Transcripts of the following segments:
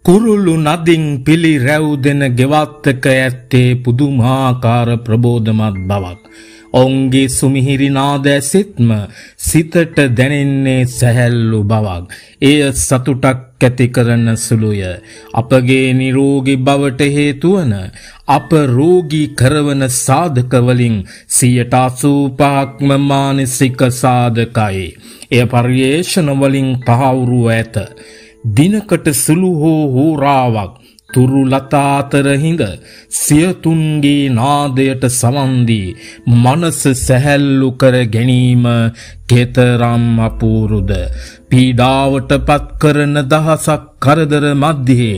කුරුළු නදින් පිළි රැව් දෙන ගෙවත්තක ඇත්තේ පුදුමාකාර ප්‍රබෝධමත් බවක්. ඔවුන්ගේ සුමිහිරි නාද ඇසෙත්ම සිතට දැනෙන්නේ සැහැල්ලු බවක්. එය සතුටක් ඇති කරන සුළුය. අපගේ නිරෝගී බවට හේතුවන අප රෝගී කරවන සාධක වලින් 85%ක්ම මානසික සාධකයි. එය පර්යේෂණ වලින් තහවුරු ඇත. දිනකට සුළු හෝ හෝරාවක් තුරු ලතා අතර හිඳ සියතුන්ගේ නාදයට සවන් දී මනස සැහැල්ලු කර ගැනීම කතරම් අපූරුද. පීඩාවට පත් කරන දහසක් කරදර මැද්දේ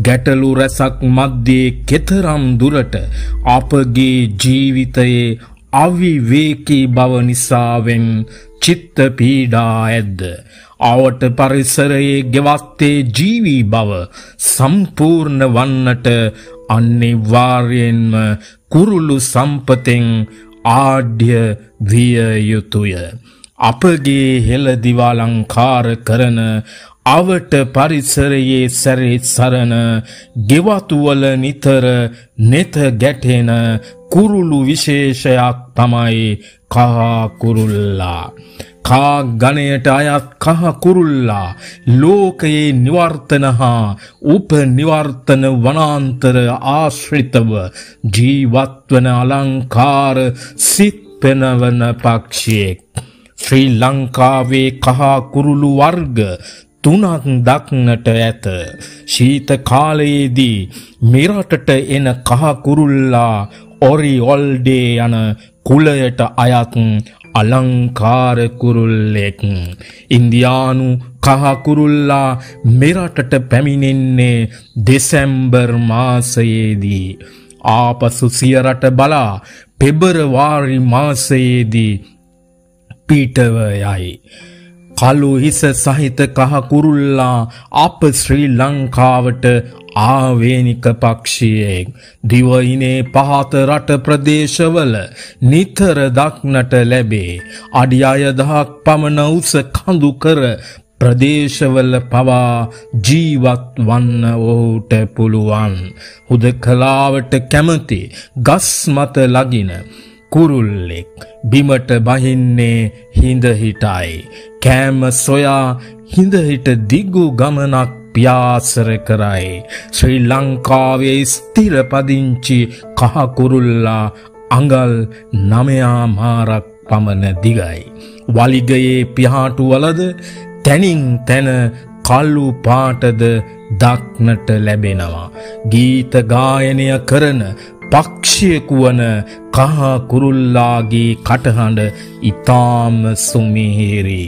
ගැටලු රැසක් මැද්දේ කතරම් දුරට අපගේ ජීවිතයේ අවිවේකී බව නිසාවෙන් චිත්ත පීඩා ඇද්ද. ආවට පරිසරයේ ගෙවත්තේ ජීවී බව සම්පූර්ණ වන්නට අනිවාර්යෙන්ම කුරුළු සම්පතෙන් ආඩ්‍ය විය යුතුය. අපගේ හෙළදිව අලංකාර කරන අවට පරිසරයේ සැරේ සරන ගෙවතුවල නිතර නෙත ගැටෙන කුරුළු විශේෂයක් තමයි කහ කුරුල්ලා. කා ගණයට අයත් කහ කුරුල්ලා ලෝකයේ නිවර්තන හා උප නිවර්තන වනාන්තර ආශ්‍රිතව ජීවත්වන අලංකාර සිත් පෙනවන පක්ෂියෙක්. ශ්‍රී ලංකාවේ කහ කුරුළු වර්ග 3ක් දක්නට ඇත. ශීත කාලයේදී මෙරටට එන කහ කුරුල්ලා ඔරියොල්ඩේ යන කුලයට අයත් අලංකාර කුරුල්ලෙක්. ඉන්දියානු කහ කුරුල්ලා මෙරටට පැමිණෙන්නේ දෙසැම්බර් මාසයේදී. ආපසු සිය රට බලා පෙබරවාරි මාසයේදී පිටව යයි. කළු හිස සහිත කහ කුරුල්ලා අප ශ්‍රී ලංකාවට ආවේනික පක්ෂියෙක්. දිවයිනේ පහත රට ප්‍රදේශවල නිතර දක්නට ලැබේ. අඩි 6000ක් පමණ උස කඳු කර ප්‍රදේශවල පවා ජීවත් වන්න ඔහුට පුළුවන්. හුදකලාවට කැමති ගස් මත ලගින කුරුල්ලෙක් බිමට බහින්නේ හිඳ හිටයි. කෑම සොයා හිඳ හිට දිගු ගමනක් පියාසර කරයි. ශ්‍රී ලංකාවේ ස්ථිර පදිංචි කහ කුරුල්ලා අඟල් 9 මාරක් පමණ දිගයි. වලිගයේ පිහාටු වලද තනින් තන කළු පාටද දක්නට ලැබෙනවා. ගීත ගායනය කරන පක්ෂියෙකු වන කහ කුරුල්ලාගේ කටහඬ ඊටාම සුමිහිරි.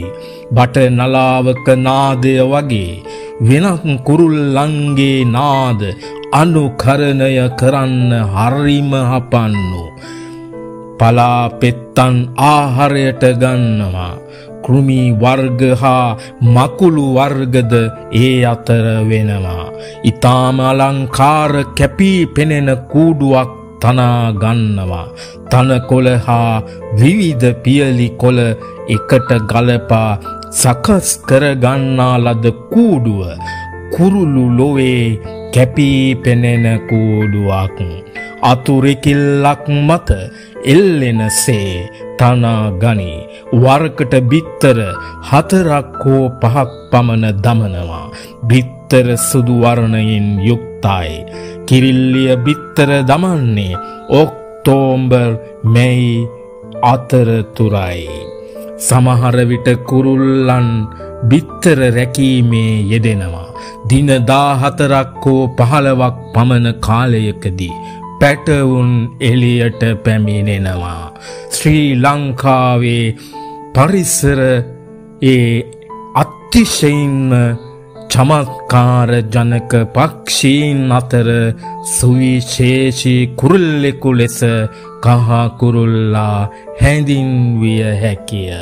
බට නලාවක නාදය වගේ වෙනත් කුරුල්ලන්ගේ නාද අනුකරණය කරන්න හරිම හපන්නු. පලාපෙත්තන් ආහාරයට ගන්නවා. කෘමි වර්ග හා මකුළු වර්ගද ඒ අතර වෙනවා. ඊටාම අලංකාර කැපී පෙනෙන කූඩුවක් තනා ගන්නවා. තනකොළ හා විවිධ පියලි කොළ එකට ගලපා සකස් කර ගන්නා ලද කූඩුව කුරුළු ලොවේ කැපී පෙනෙන කූඩුවක්. අතුරුකිල්ලක් මත එල්ලෙනසේ තනා ගනි. වරකට බිත්තර 4ක් හෝ 5ක් පමණ දමනවා. බිත්තර සුදු වර්ණයෙන් යුක්තයි. කිරිල්ලිය බිත්තර දමන්නේ ඔක්තෝබර් මැයි අතරතුරයි. සමහර විට කුරුල්ලන් බිත්තර රැකීමේ යෙදෙනවා. දින 14ක් හෝ 15ක් පමණ කාලයකදී පැටවුන් එළියට පැමිණෙනවා. ශ්‍රී ලංකාවේ පරිසරයේ අතිශයින්ම චමත්කාර ජනක පක්ෂීන් අතර සුවිශේෂී කුරුල්ලෙකු ලෙස කහ කුරුල්ලා හැඳින්විය හැකිය.